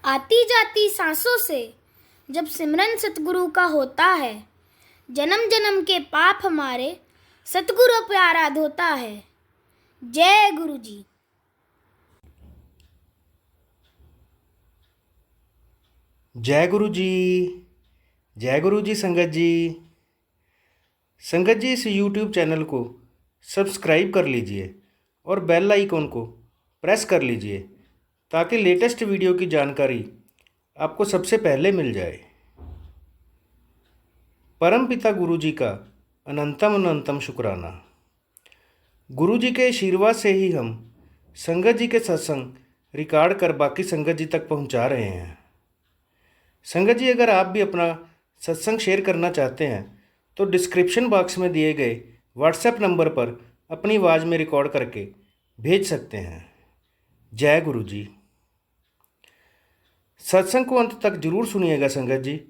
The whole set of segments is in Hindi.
आती जाती सांसों से जब सिमरन सतगुरु का होता है, जन्म जन्म के पाप हमारे सतगुरु प्यारा धोता है। जय गुरु जी। जय गुरु जी। जय गुरु जी। संगत जी इस YouTube चैनल को सब्सक्राइब कर लीजिए और बेल आइकॉन को प्रेस कर लीजिए ताकि लेटेस्ट वीडियो की जानकारी आपको सबसे पहले मिल जाए। परम पिता गुरु जी का अनंतम अनंतम शुक्राना। गुरु जी के आशीर्वाद से ही हम संगत जी के सत्संग रिकॉर्ड कर बाकी संगत जी तक पहुंचा रहे हैं। संगत जी, अगर आप भी अपना सत्संग शेयर करना चाहते हैं तो डिस्क्रिप्शन बॉक्स में दिए गए व्हाट्सएप नंबर पर अपनी आवाज़ में रिकॉर्ड करके भेज सकते हैं। जय गुरु जी। सत्संग को अंत तक जरूर सुनिएगा संगत जी।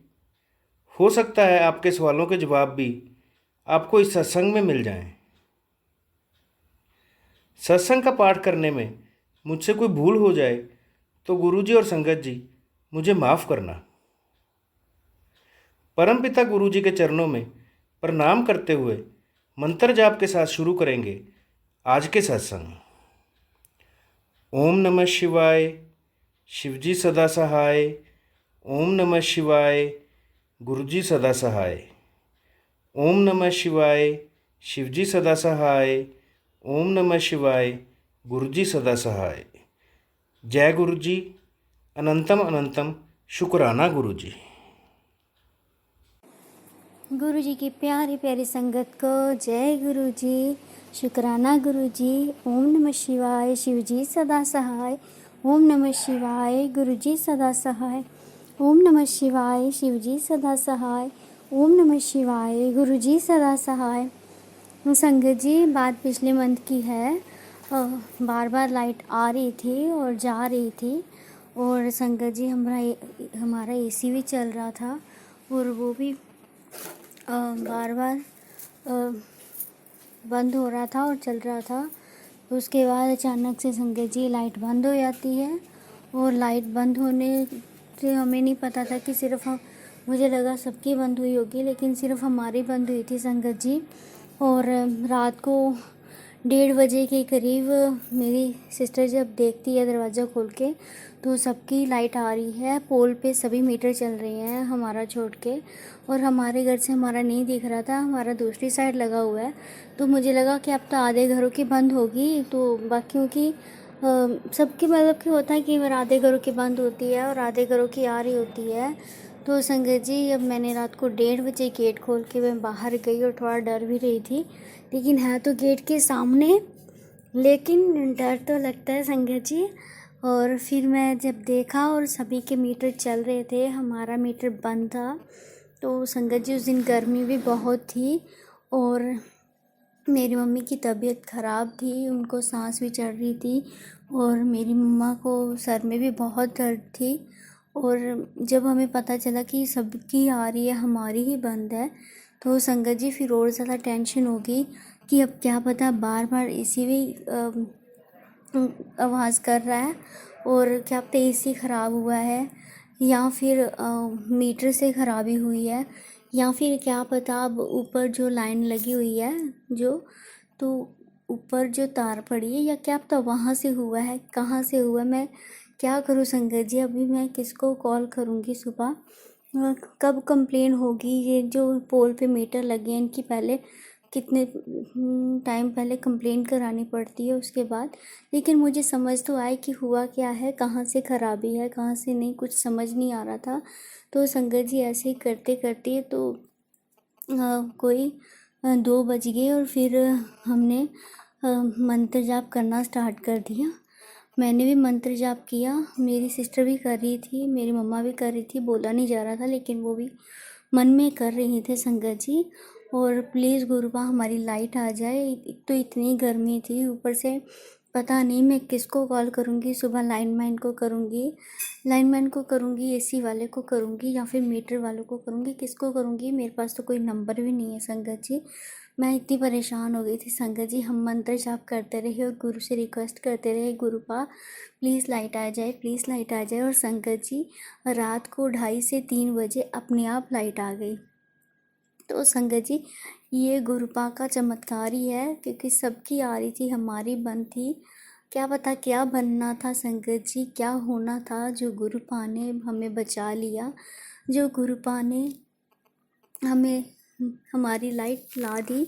हो सकता है आपके सवालों के जवाब भी आपको इस सत्संग में मिल जाएं। सत्संग का पाठ करने में मुझसे कोई भूल हो जाए तो गुरु जी और संगत जी मुझे माफ़ करना। परमपिता गुरु जी के चरणों में प्रणाम करते हुए मंत्र जाप के साथ शुरू करेंगे आज के सत्संग। ओम नमः शिवाय, शिवजी सदा सहाय। ओम नमः शिवाय, गुरुजी सदा सहाय। ओम नमः शिवाय, शिवजी सदा सहाय। ओम नमः शिवाय, गुरुजी सदा सहाय। जय गुरु जी। अनंतम अनंतम शुक्राना गुरु जी। गुरु जी की प्यारी प्यारी संगत को जय गुरु जी, शुक्राना गुरु जी। ओम नमः शिवाय, शिव जी सदा सहाय। ओम नमः शिवाय, गुरु जी सदा सहाय। ओम नमः शिवाय, शिव जी सदा सहाय। ओम नमः शिवाय, गुरु जी सदा सहाय। संगत जी, बात पिछले मंथ की है। बार बार लाइट आ रही थी और जा रही थी और संगत जी हमारा एसी भी चल रहा था और वो भी बार बार बंद हो रहा था और चल रहा था। तो उसके बाद अचानक से संगत जी लाइट बंद हो जाती है और लाइट बंद होने से हमें नहीं पता था कि मुझे लगा सबकी बंद हुई होगी, लेकिन सिर्फ हमारी बंद हुई थी संगत जी। और रात को 1:30 के करीब मेरी सिस्टर जब देखती है दरवाज़ा खोल के तो सबकी लाइट आ रही है, पोल पे सभी मीटर चल रहे हैं हमारा छोड़ के, और हमारे घर से हमारा नहीं दिख रहा था, हमारा दूसरी साइड लगा हुआ है। तो मुझे लगा कि अब तो आधे घरों की बंद होगी, तो बाकियों की सबकी मतलब कि होता है कि बार आधे घरों की बंद होती है और आधे घरों की आ रही होती है। तो संगत जी, अब मैंने रात को 1:30 गेट खोल के मैं बाहर गई और थोड़ा डर भी रही थी, लेकिन है तो गेट के सामने, लेकिन डर तो लगता है संगत जी। और फिर मैं जब देखा और सभी के मीटर चल रहे थे, हमारा मीटर बंद था। तो संगत जी, उस दिन गर्मी भी बहुत थी और मेरी मम्मी की तबीयत ख़राब थी, उनको सांस भी चढ़ रही थी और मेरी मम्मा को सर में भी बहुत दर्द थी। और जब हमें पता चला कि सबकी आ रही है, हमारी ही बंद है, तो संगत जी फिर और ज़्यादा टेंशन होगी कि अब क्या पता बार बार एसी भी आवाज़ कर रहा है और क्या पता एसी ख़राब हुआ है या फिर मीटर से ख़राबी हुई है, या फिर क्या पता अब ऊपर जो लाइन लगी हुई है तो ऊपर जो तार पड़ी है, या क्या पता वहाँ से हुआ है, कहाँ से हुआ। मैं क्या करूँ संगत जी, अभी मैं किसको कॉल करूँगी सुबह, कब कंप्लेन होगी। ये जो पोल पे मीटर लगे हैं इनकी पहले कितने टाइम पहले कंप्लेन करानी पड़ती है उसके बाद। लेकिन मुझे समझ तो आए कि हुआ क्या है, कहाँ से ख़राबी है, कहाँ से नहीं, कुछ समझ नहीं आ रहा था। तो संगत जी, ऐसे ही करते करते तो कोई 2 बज गए और फिर हमने मंत्र जाप करना स्टार्ट कर दिया। मैंने भी मंत्र जाप किया, मेरी सिस्टर भी कर रही थी, मेरी मम्मा भी कर रही थी। बोला नहीं जा रहा था लेकिन वो भी मन में कर रही थे संगत जी। और प्लीज़ गुरुबा हमारी लाइट आ जाए। एक तो इतनी गर्मी थी, ऊपर से पता नहीं मैं किसको कॉल करूँगी। सुबह लाइनमैन को करूँगी, एसी वाले को करूँगी, या फिर मीटर वालों को करूँगी, किसको करूँगी। मेरे पास तो कोई नंबर भी नहीं है संगत जी। मैं इतनी परेशान हो गई थी संगत जी। हम मंत्र जाप करते रहे और गुरु से रिक्वेस्ट करते रहे, गुरुपा प्लीज़ लाइट आ जाए, प्लीज़ लाइट आ जाए। और संगत जी रात को 2:30 से 3 बजे अपने आप लाइट आ गई। तो संगत जी ये गुरुपा का चमत्कार ही है, क्योंकि सबकी आ रही थी, हमारी बंद थी। क्या पता क्या बनना था संगत जी, क्या होना था, जो गुरुपा ने हमें बचा लिया, जो गुरुपा ने हमें हमारी लाइट ला दी।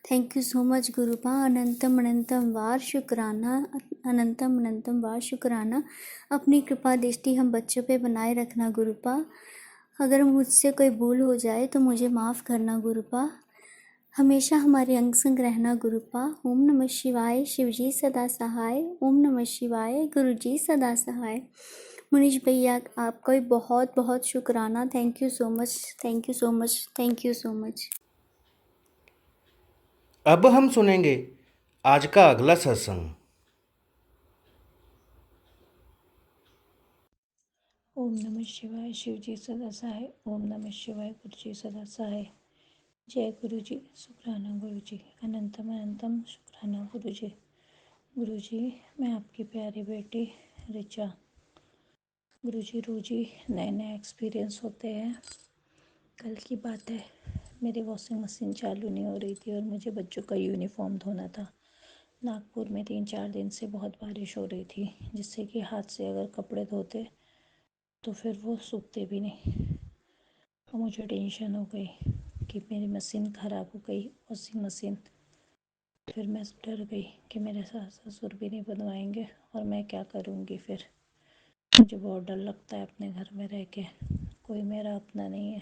Thank you so much Gurupa. अनंतम अनंतम वार शुक्राना, अनंतम अनंतम वार शुक्राना। अपनी कृपा दृष्टि हम बच्चों पे बनाए रखना गुरुपा। अगर मुझसे कोई भूल हो जाए तो मुझे माफ़ करना गुरुपा। हमेशा हमारे अंग संग रहना गुरुपा। ओम नमः शिवाय, शिवजी सदा सहाय। ओम नमः शिवाय, गुरुजी सदा सहाय। मुनीश भैया आपका भी बहुत बहुत शुक्राना। Thank you so much, thank you so much, thank you so much. अब हम सुनेंगे आज का अगला सत्संग। ओम नमः शिवाय, शिवजी सदा सहाय। ओम नमः शिवाय, गुरुजी सदा सहाय। जय गुरुजी, शुक्राना गुरुजी, अनंतम अनंतम शुक्राना गुरुजी। गुरुजी मैं आपकी प्यारी बेटी रिचा। गुरुजी रोज ही नए नए एक्सपीरियंस होते हैं। कल की बात है, मेरी वॉशिंग मशीन चालू नहीं हो रही थी और मुझे बच्चों का यूनिफॉर्म धोना था। नागपुर में 3-4 दिन से बहुत बारिश हो रही थी, जिससे कि हाथ से अगर कपड़े धोते तो फिर वो सूखते भी नहीं। और मुझे टेंशन हो गई कि मेरी मशीन ख़राब हो गई, वॉशिंग मशीन। फिर मैं डर गई कि मेरे सास ससुर भी नहीं बनवाएंगे और मैं क्या करूँगी। फिर मुझे बहुत डर लगता है अपने घर में रह के, कोई मेरा अपना नहीं है।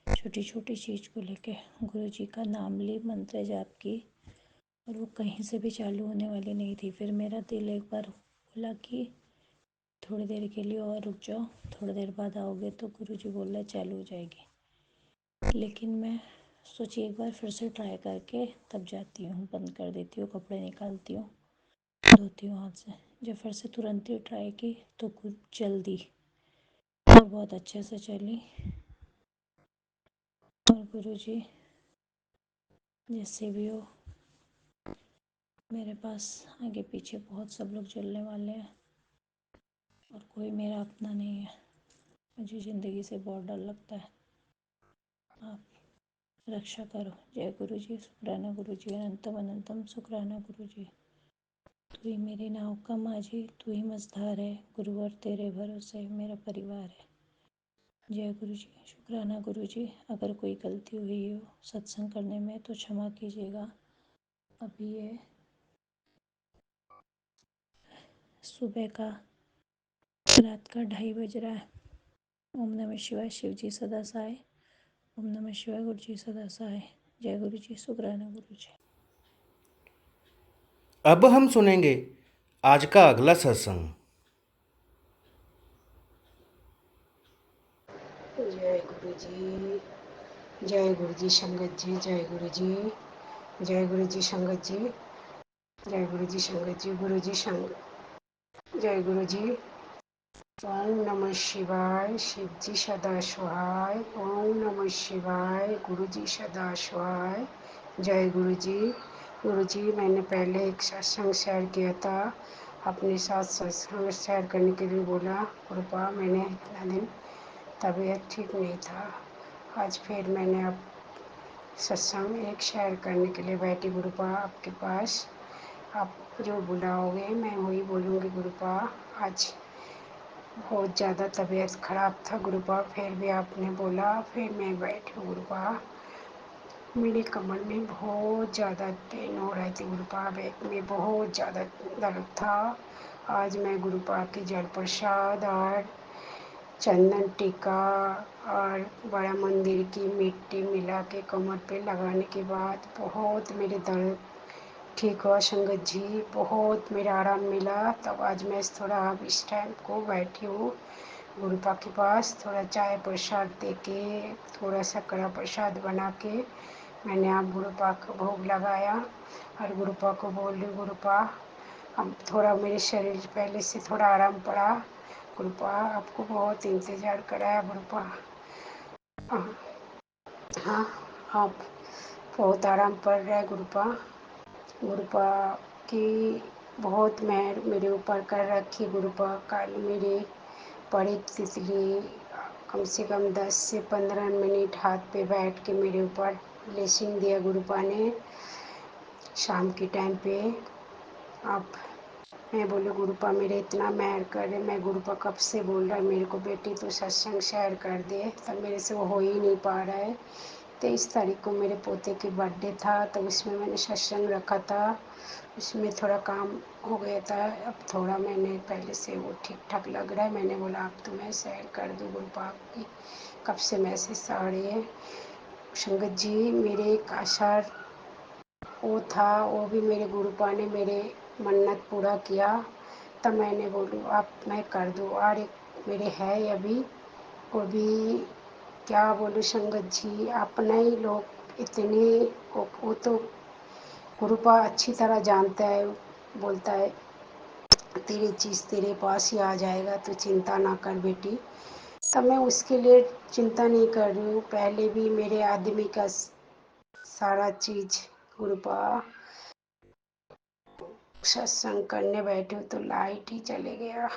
छोटी छोटी चीज़ को लेके गुरुजी का नाम ली, मंत्र जाप की, और वो कहीं से भी चालू होने वाली नहीं थी। फिर मेरा दिल एक बार बोला कि थोड़ी देर के लिए और रुक जाओ, थोड़ी देर बाद आओगे तो गुरुजी बोल रहे चालू हो जाएगी। लेकिन मैं सोची एक बार फिर से ट्राई करके तब जाती हूँ, बंद कर देती हूँ, कपड़े निकालती हूँ, धोती हूँ हाथ से। जब फिर से तुरंत ही ट्राई की तो कुछ जल्दी और बहुत अच्छे से चली। और गुरुजी जैसे भी हो, मेरे पास आगे पीछे बहुत सब लोग चलने वाले हैं और कोई मेरा अपना नहीं है। मुझे ज़िंदगी से बहुत डर लगता है। आप रक्षा करो। जय गुरुजी, शुक्राना गुरुजी, अनंतम अनंतम शुक्राना गुरुजी। तू ही मेरी नाव का माझी, तू ही मझधार है, गुरुवर तेरे भरोसे मेरा परिवार है। जय गुरुजी, शुक्राना गुरुजी। अगर कोई गलती हुई हो सत्संग करने में तो क्षमा कीजिएगा। अभी ये सुबह का रात का 2:30 बज रहा है। ओम नमः शिवाय, शिवजी सदा सहाय। ओम नमः शिवाय, गुरुजी सदा सहाय। जय गुरुजी, शुक्राना गुरुजी। अब हम सुनेंगे आज का अगला सत्संग। जय गुरु जी, जय गुरु जी संगत जी, जय गुरु जी, जय गुरु जी संगत जी, जय गुरु जी संगत जी, गुरु जी संग, जय गुरु जी। ओम नमः शिवाय, शिव जी सदा सहाय। ओम नमः शिवाय, गुरु जी सदा सहाय। जय गुरु जी। गुरु जी मैंने पहले एक सत्संग शेयर किया था, अपने साथ सत्संग शेयर करने के लिए बोला कृपा। मैंने इतना दिन तबीयत ठीक नहीं था। आज फिर मैंने अब सत्संग एक शेयर करने के लिए बैठी गुरुपा आपके पास। आप जो बुलाओगे मैं वही बोलूँगी गुरुपा। आज बहुत ज़्यादा तबीयत ख़राब था गुरुपा, फिर भी आपने बोला, फिर मैं बैठी गुरुपा। मेरी कमर में बहुत ज़्यादा पेन हो रही थी गुरुपा, बैक में बहुत ज़्यादा दर्द था। आज मैं गुरुपा की जल प्रसाद और चंदन टीका और बड़ा मंदिर की मिट्टी मिला के कमर पे लगाने के बाद बहुत मेरे दर्द ठीक हुआ संगत जी। बहुत मेरा आराम मिला। तब आज मैं थोड़ा अब इस टाइम को बैठी हूँ गुरुपा के पास। थोड़ा चाय प्रसाद दे के, थोड़ा सा कड़ा प्रसाद बना के मैंने आप गुरुपा को भोग लगाया और गुरुपा को बोल रही गुरुपा अब थोड़ा मेरे शरीर पहले से थोड़ा आराम पड़ा गुरुपा। आपको बहुत इंतज़ार कराया गुरुपा। हाँ, आप बहुत आराम पड़ रहा है गुरुपा। गुरुपा की बहुत मेहर मेरे ऊपर कर रखी गुरुपा। कल मेरे बड़ी तितली कम से कम 10 से 15 मिनट हाथ पे बैठ के मेरे ऊपर ब्लेसिंग दिया गुरुपा ने शाम के टाइम पे। अब मैं बोले गुरुपा मेरे इतना मेहर कर रहे। मैं गुरुपा कब से बोल रहा है मेरे को बेटी तो सत्संग शेयर कर दे, तब मेरे से वो हो ही नहीं पा रहा है। 23 तारीख को मेरे पोते की बर्थडे था तो उसमें मैंने सत्संग रखा था, उसमें थोड़ा काम हो गया था। अब थोड़ा मैंने पहले से वो ठीक ठाक लग रहा है। मैंने बोला अब तो मैं शेयर कर दूँ गुरुपा आपकी, कब से मैसेज आ रही है। संगत जी मेरे एक आशा वो था, वो भी मेरे गुरुपा ने मेरे मन्नत पूरा किया, तब मैंने बोलूँ अब मैं कर दूँ। और एक मेरे है अभी, वो भी क्या बोलूँ संगत जी, अपने ही लोग इतने वो तो गुरुपा अच्छी तरह जानता है, बोलता है तेरी चीज़ तेरे पास ही आ जाएगा, तो चिंता ना कर बेटी। तब मैं उसके लिए चिंता नहीं कर रही हूँ। पहले भी मेरे आदमी का सारा चीज़ गुरुपा सत्संग करने बैठे हो तो लाइट ही चले गया।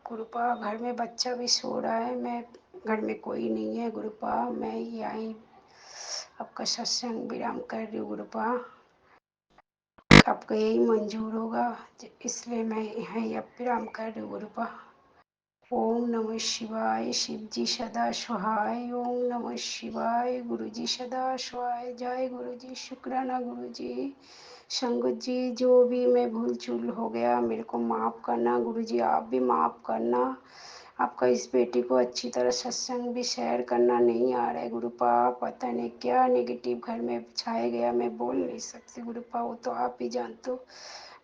गुरुपा घर में बच्चा भी सो रहा है, मैं घर में कोई नहीं है गुरुपा, मैं ही आई आपका सत्संग विराम कर रही हूँ गुरुपा। आपका यही मंजूर होगा इसलिए मैं यहाँ ही अब विराम कर रही हूँ गुरुपा। ओम नमः शिवाय, शिव जी सदा सहाय। ओम नमः शिवाय, गुरु जी सदा सहाय। जय गुरु जी, शुक्राना गुरु जी। संगत जी जो भी मैं भूल चूल हो गया मेरे को माफ़ करना गुरु जी, आप भी माफ़ करना। आपका इस बेटी को अच्छी तरह सत्संग भी शेयर करना नहीं आ रहा है गुरुपा, पता नहीं क्या नेगेटिव घर में छाया गया, मैं बोल नहीं सकती गुरुपा, वो तो आप ही जानते हो।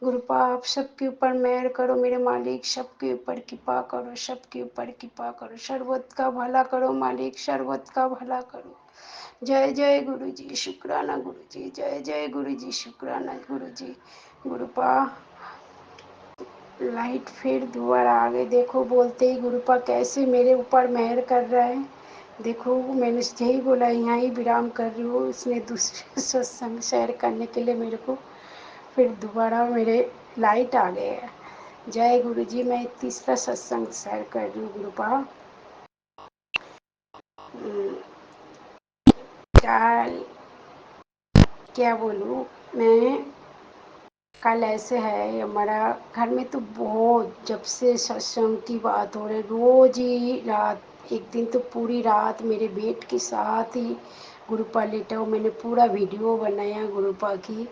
गुरुपा आप सबके ऊपर मेहर करो मेरे मालिक, सबके ऊपर कृपा करो, सबके ऊपर कृपा करो, सर्वत का भला करो मालिक, सर्वत का भला करो। जय जय गुरु जी, शुक्राना गुरु जी, जय जय गुरु जी, शुक्राना गुरु जी। गुरुपा लाइट फिर दोबारा आ गई, देखो बोलते ही गुरुपा कैसे मेरे ऊपर मेहर कर रहा है। देखो मैंने यही बोला यहाँ ही विराम कर रही हूँ, उसने दूसरे सत्संग शेयर करने के लिए मेरे को फिर दोबारा मेरे लाइट आ गए है। जय गुरु जी, मैं तीसरा सत्संग शेयर कर रही हूँ गुरुपा। क्या क्या बोलूँ मैं, कल ऐसे है हमारा घर में तो बहुत जब से सत्संग की बात हो रही रोज ही रात, एक दिन तो पूरी रात मेरे बेट के साथ ही गुरुपा लेटा हूँ। मैंने पूरा वीडियो बनाया गुरुपा की,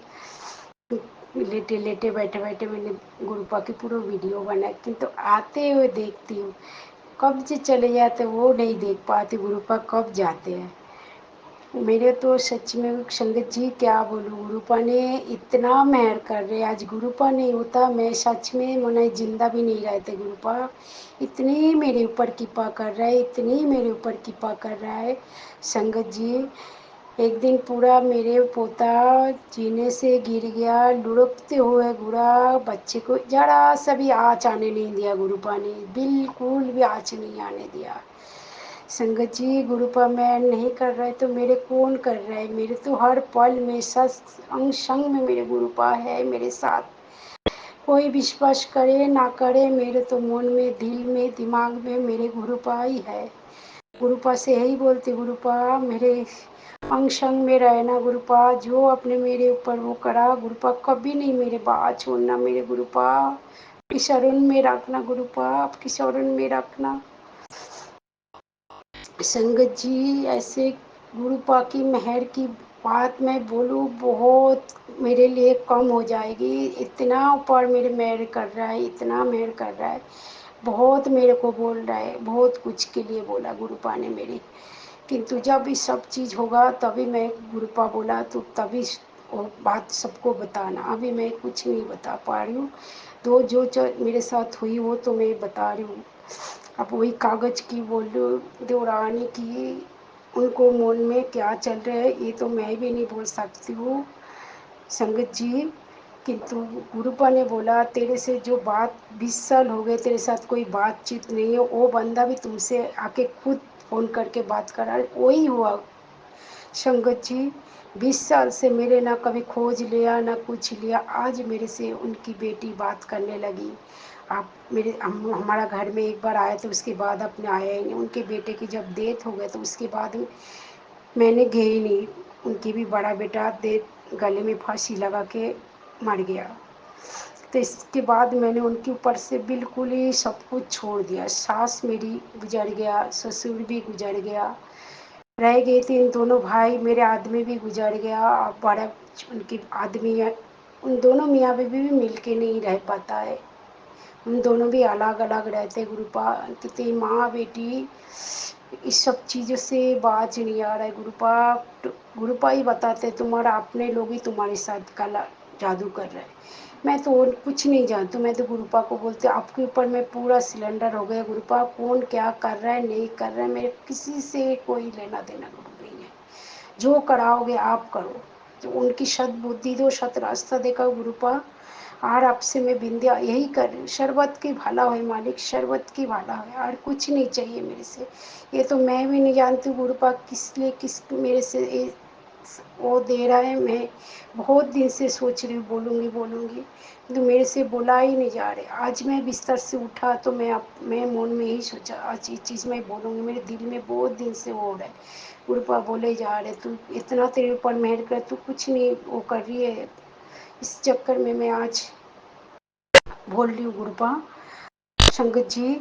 लेटे लेटे बैठे बैठे मैंने गुरुपा की पूरा वीडियो बनाया, किंतु आते हुए देखती हूँ कब से चले जाते वो नहीं देख पाती गुरुपा कब जाते हैं। मेरे तो सच में संगत जी क्या बोलूँ, गुरुपा ने इतना मेहर कर रहे, आज गुरुपा नहीं होता मैं सच में मने जिंदा भी नहीं रहते गुरुपा। इतनी मेरे ऊपर कृपा कर रहा है, इतनी मेरे ऊपर कृपा कर रहा है संगत जी। एक दिन पूरा मेरे पोता जीने से गिर गया, लुढ़कते हुए गुड़ा बच्चे को जरा सा भी आँच आने नहीं दिया गुरुपा ने, बिल्कुल भी आँच नहीं आने दिया। संगत जी गुरुपा मैं नहीं कर रहा है तो मेरे कौन कर रहा है, मेरे तो हर पल में अंग संग में मेरे गुरुपा है मेरे साथ। कोई विश्वास करे ना करे मेरे तो मन में दिल में दिमाग में मेरे गुरुपा ही है। गुरुपा से यही बोलती गुरुपा मेरे अंग संग में रहना गुरुपा, जो अपने मेरे ऊपर वो करा गुरुपा कभी नहीं मेरे बात छोड़ना मेरे गुरुपा, आपकी शरण में रखना गुरुपा, आपकी शरण में रखना। संगत जी ऐसे गुरुपा की मेहर की बात मैं बोलूँ बहुत मेरे लिए कम हो जाएगी, इतना ऊपर मेरे मेहर कर रहा है, इतना मेहर कर रहा है, बहुत मेरे को बोल रहा है, बहुत कुछ के लिए बोला गुरुपा ने मेरी, किंतु जब ये सब चीज़ होगा तभी मैं गुरुपा बोला तो तभी वो बात सबको बताना, अभी मैं कुछ नहीं बता पा रही हूँ। तो जो मेरे साथ हुई वो तो मैं बता रही हूँ। अब वही कागज़ की बोल देवरानी की उनको मन में क्या चल रहा है ये तो मैं भी नहीं बोल सकती हूँ संगत जी, किंतु गुरुपा ने बोला तेरे से जो बात 20 साल हो गए तेरे साथ कोई बातचीत नहीं है, वो बंदा भी तुमसे आके खुद फ़ोन करके बात करा, वही हुआ संगत जी। 20 साल से मेरे ना कभी खोज लिया ना कुछ लिया। आज मेरे से उनकी बेटी बात करने लगी। आप मेरे हमारा घर में एक बार आए थे, उसके बाद अपने आया ही नहीं। उनके बेटे की जब डेथ हो गई तो उसके बाद मैंने गए ही नहीं। उनकी भी बड़ा बेटा दे गले में फांसी लगा के मर गया। तो इसके बाद मैंने उनके ऊपर से बिल्कुल ही सब कुछ छोड़ दिया। सास मेरी गुजर गया, ससुर भी गुजर गया, रह गए थे इन दोनों भाई। मेरे आदमी भी गुजर गया। अब बड़ा उनके आदमी है, उन दोनों मियाँ बीवी भी मिल के नहीं रह पाता है। उन दोनों भी अलग अलग रहते। गुरुपा कहते माँ बेटी इस सब चीज़ों से बाज नहीं आ रहा है। गुरुपा ही बताते तुम्हारा अपने लोग ही तुम्हारे साथ काला जादू कर रहे हैं। मैं तो और कुछ नहीं जानती। मैं तो गुरुपा को बोलती आपके ऊपर मैं पूरा सिलेंडर हो गया। गुरुपा कौन क्या कर रहा है नहीं कर रहा है मेरे किसी से कोई लेना देना नहीं है। जो कराओगे आप करो। जो उनकी सद्बुद्धि दो, सत रास्ता देखा गुरुपा। और आपसे मैं बिंदिया यही कर रही हूँ, शरबत की भला है मालिक, शरबत की भला है और कुछ नहीं चाहिए मेरे से। ये तो मैं भी नहीं जानती गुरुपा किस लिए किस मेरे से वो दे रहा है। मैं बहुत दिन से सोच रही हूँ बोलूँगी बोलूँगी, तो मेरे से बोला ही नहीं जा रहे। आज मैं बिस्तर से उठा तो मैं मन में ही सोचा आज ये चीज़ मैं बोलूँगी। मेरे दिल में बहुत दिन से वो हो रहा है। गुरुपा बोले जा रहे तू इतना तेरे ऊपर मेहर कर, तू कुछ नहीं वो कर रही है। इस चक्कर में मैं आज बोल रही हूँ गुरुपा। संगत जी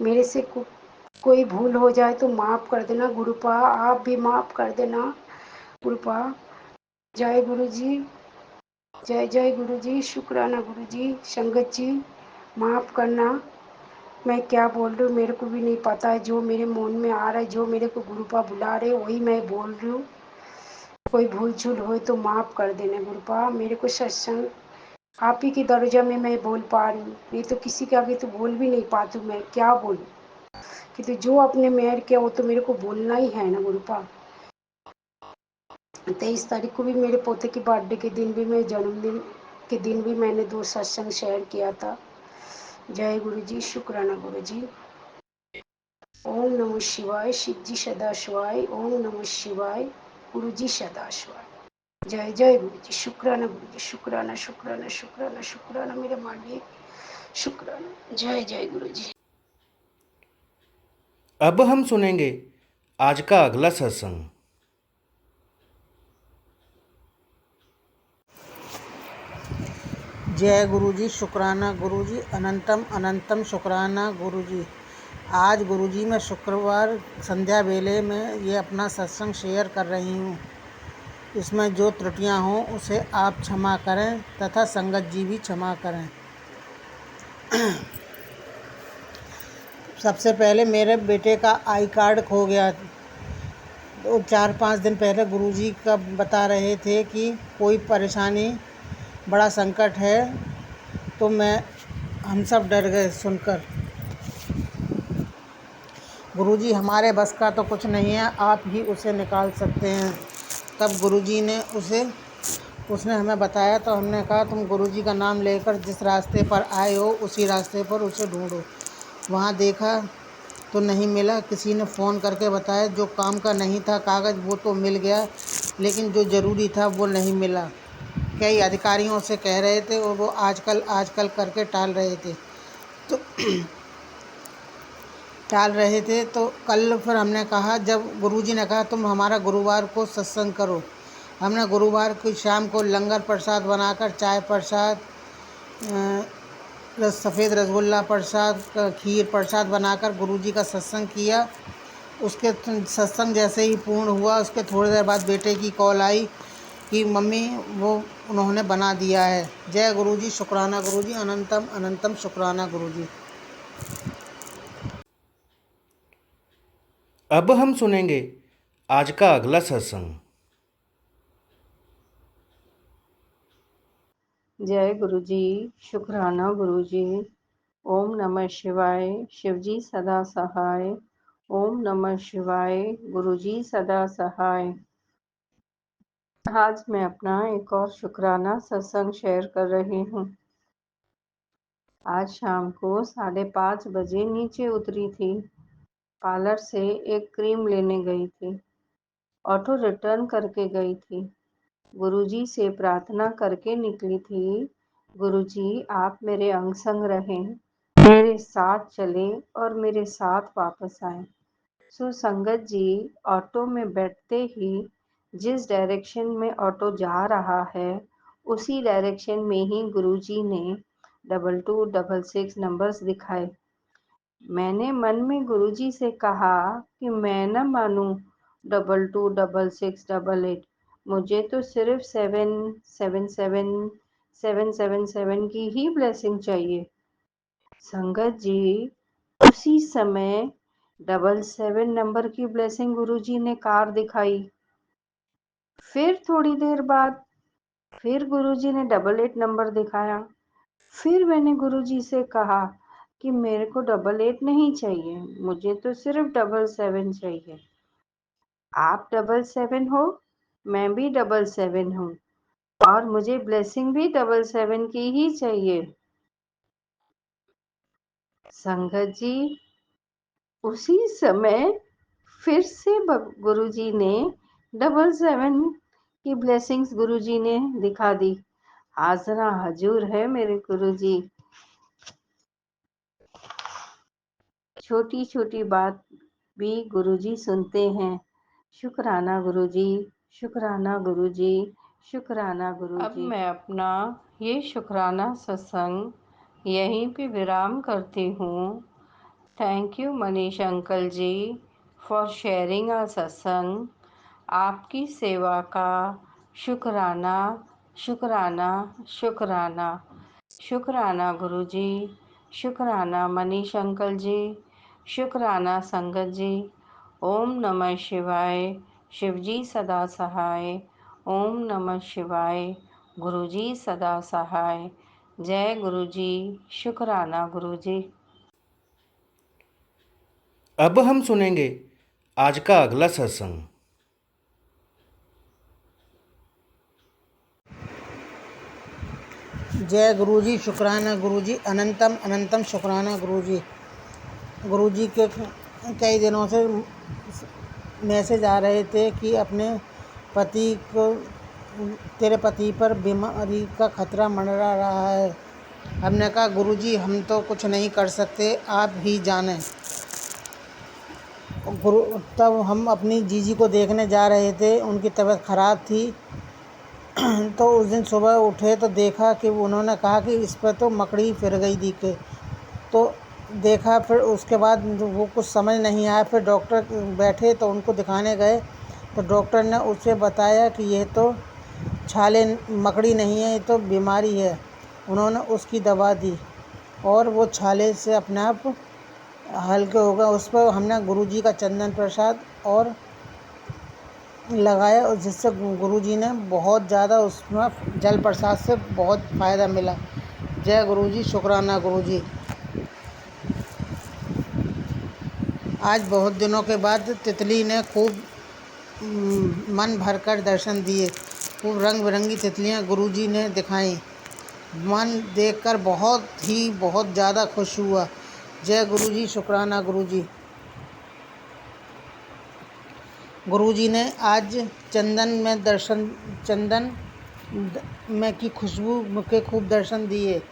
मेरे से कोई भूल हो जाए तो माफ़ कर देना गुरुपा, आप भी माफ़ कर देना गुरुपा। जय गुरु जी, जय जय गुरु जी, शुक्राना गुरु जी। संगत जी माफ़ करना। मैं क्या बोल रही हूँ मेरे को भी नहीं पता है। जो मेरे मन में आ रहा है, जो मेरे को गुरुपा बुला रहे वही मैं बोल रही हूँ। कोई भूल चूल हो तो माफ़ कर देना गुरुपा। मेरे को सत्संग आप ही की दर्जा में मैं बोल पा रही हूँ, नहीं तो किसी के आगे तो बोल भी नहीं पाती हूँ। मैं क्या बोलूँ कि तो जो आपने मेहर किया वो तो मेरे को बोलना ही है ना गुरुपा। 23 तारीख को भी मेरे पोते की बर्थडे के दिन भी, मैं जन्मदिन के दिन भी मैंने 2 सत्संग शेयर किया था। जय गुरु जी, शुक्राना गुरु जी। ओम नमः शिवाय, शिव जी सदा शिवाय। ओम नमः शिवाय, गुरु जी सदा शिवाय। जय जय गुरु जी, शुक्राना गुरु जी, शुक्राना शुक्राना शुक्राना शुक्राना मेरे मालिक, शुक्राना। जय जय गुरु जी। अब हम सुनेंगे आज का अगला सत्संग। जय गुरु जी, शुक्राना गुरु जी, अनंतम अनंतम शुक्राना गुरु जी। आज गुरु जी मैं शुक्रवार संध्या वेले में ये अपना सत्संग शेयर कर रही हूँ। इसमें जो त्रुटियाँ हों उसे आप क्षमा करें तथा संगत जी भी क्षमा करें। सबसे पहले मेरे बेटे का आई कार्ड खो गया। तो 4-5 दिन पहले गुरु जी का बता रहे थे कि कोई परेशानी, बड़ा संकट है, तो हम सब डर गए सुनकर। गुरुजी हमारे बस का तो कुछ नहीं है, आप ही उसे निकाल सकते हैं। तब गुरुजी ने उसने हमें बताया, तो हमने कहा तुम गुरुजी का नाम लेकर जिस रास्ते पर आए हो उसी रास्ते पर उसे ढूंढो। वहाँ देखा तो नहीं मिला। किसी ने फ़ोन करके बताया जो काम का नहीं था कागज़ वो तो मिल गया, लेकिन जो ज़रूरी था वो नहीं मिला। कई अधिकारियों से कह रहे थे और वो आजकल करके टाल रहे थे। तो कल फिर हमने कहा, जब गुरुजी ने कहा तुम हमारा गुरुवार को सत्संग करो, हमने गुरुवार की शाम को लंगर प्रसाद बनाकर चाय प्रसाद, सफ़ेद रसगुल्ला प्रसाद, खीर प्रसाद बनाकर गुरुजी का सत्संग किया। उसके सत्संग जैसे ही पूर्ण हुआ उसके थोड़ी देर बाद बेटे की कॉल आई कि मम्मी वो उन्होंने बना दिया है। जय गुरुजी, शुक्राना गुरुजी, अनंतम अनंतम शुक्राना गुरुजी। अब हम सुनेंगे आज का अगला सत्संग। जय गुरु जी, शुक्राना गुरु जी। ओम नमः शिवाय, शिव जी सदा सहाय। ओम नमः शिवाय, गुरु जी सदा सहाय। आज मैं अपना एक और शुक्राना सत्संग शेयर कर रही हूँ। आज शाम को 5:30 बजे नीचे उतरी थी। पार्लर से एक क्रीम लेने गई थी। ऑटो रिटर्न करके गई थी। गुरुजी से प्रार्थना करके निकली थी, गुरुजी आप मेरे अंग संग रहें, मेरे साथ चलें और मेरे साथ वापस आएं। सो संगत जी, ऑटो में बैठते ही जिस डायरेक्शन में ऑटो जा रहा है उसी डायरेक्शन में ही गुरुजी ने 2266 नंबर्स दिखाए। मैंने मन में गुरुजी से कहा कि मैं न मानूं 226688, मुझे तो सिर्फ 7777 की ही ब्लेसिंग चाहिए। संगत जी, उसी समय 77 नंबर की ब्लेसिंग गुरुजी ने कार दिखाई। फिर थोड़ी देर बाद फिर गुरुजी ने 88 नंबर दिखाया। फिर मैंने गुरुजी से कहा कि मेरे को 88 नहीं चाहिए, मुझे तो सिर्फ 77 चाहिए। आप 77 हो, मैं भी 77 हूँ और मुझे ब्लेसिंग भी 77 की ही चाहिए। संगत जी, उसी समय फिर से गुरुजी ने 77 की ब्लेसिंग्स गुरुजी ने दिखा दी। हाज़रा हजूर है मेरे गुरुजी। छोटी छोटी बात भी गुरुजी सुनते हैं। शुक्राना गुरुजी, शुक्राना गुरुजी, शुक्राना गुरुजी। अब मैं अपना ये शुक्राना सत्संग यहीं पे विराम करती हूँ। Thank you Manish uncle ji for sharing a satsang. आपकी सेवा का शुक्राना, शुक्राना, शुक्राना। शुक्राना गुरुजी, शुक्राना मनीष अंकल जी, शुक्राना संगत जी। ओम नमः शिवाय, शिवजी सदा सहाय। ओम नमः शिवाय, गुरुजी सदा सहाय। जय गुरुजी, शुक्राना गुरुजी। अब हम सुनेंगे आज का अगला सत्संग। जय गुरुजी, शुक्राना गुरुजी, अनंतम अनंतम शुक्राना गुरुजी। गुरुजी के कई दिनों से मैसेज आ रहे थे कि अपने पति को, तेरे पति पर बीमारी का खतरा मंडरा रहा है। हमने कहा गुरुजी हम तो कुछ नहीं कर सकते, आप ही जानें। गुरु तब हम अपनी जीजी को देखने जा रहे थे, उनकी तबीयत ख़राब थी। तो उस दिन सुबह उठे तो देखा कि उन्होंने कहा कि इस पर तो मकड़ी फिर गई दी के। तो देखा, फिर उसके बाद वो कुछ समझ नहीं आया। फिर डॉक्टर बैठे तो उनको दिखाने गए तो डॉक्टर ने उसे बताया कि ये तो छाले मकड़ी नहीं है, ये तो बीमारी है। उन्होंने उसकी दवा दी और वो छाले से अपने आप हल्के हो गए। उस पर हमने गुरुजी का चंदन प्रसाद और लगाया और जिससे गुरुजी ने बहुत ज़्यादा उसमें जल प्रसाद से बहुत फ़ायदा मिला। जय गुरुजी, शुक्राना गुरुजी। आज बहुत दिनों के बाद तितली ने खूब मन भरकर दर्शन दिए। खूब रंग बिरंगी तितलियां गुरुजी ने दिखाई। मन देखकर बहुत ज़्यादा खुश हुआ। जय गुरुजी, शुक्राना गुरुजी। गुरुजी ने आज चंदन में की खुशबू के खूब दर्शन दिए।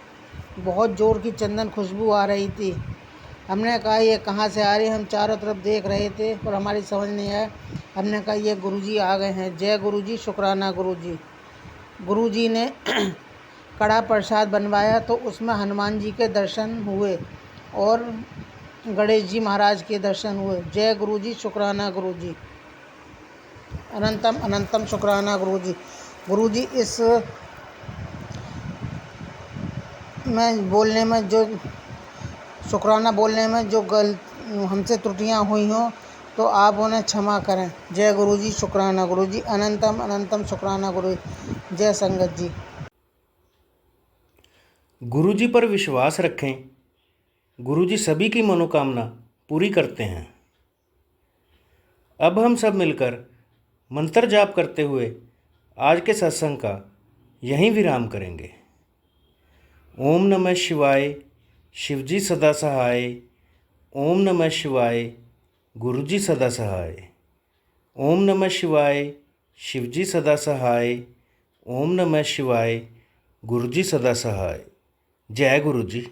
बहुत ज़ोर की चंदन खुशबू आ रही थी। हमने कहा ये कहाँ से आ रही है, हम चारों तरफ देख रहे थे पर हमारी समझ नहीं आया। हमने कहा ये गुरुजी आ गए हैं। जय गुरुजी, शुक्राना गुरुजी। गुरुजी ने कड़ा प्रसाद बनवाया तो उसमें हनुमान जी के दर्शन हुए और गणेश जी महाराज के दर्शन हुए। जय गुरुजी, शुक्राना गुरुजी। अनंतम अनंतम शुक्राना गुरुजी। गुरुजी इस में बोलने में जो शुक्राना बोलने में जो हमसे त्रुटियां हुई हों तो आप उन्हें क्षमा करें। जय गुरुजी, शुक्राना गुरुजी। अनंतम अनंतम शुक्राना गुरुजी। जय संगत जी। गुरुजी पर विश्वास रखें, गुरुजी सभी की मनोकामना पूरी करते हैं। अब हम सब मिलकर मंत्र जाप करते हुए आज के सत्संग का यहीं विराम करेंगे। ओम नमः शिवाय, शिवजी सदा सहाय। ओम नमः शिवाय, गुरुजी सदा सहाय। ओम नमः शिवाय, शिवजी सदा सहाय। ओम नमः शिवाय। गुरु जी सदा सहाय। जय गुरु जी।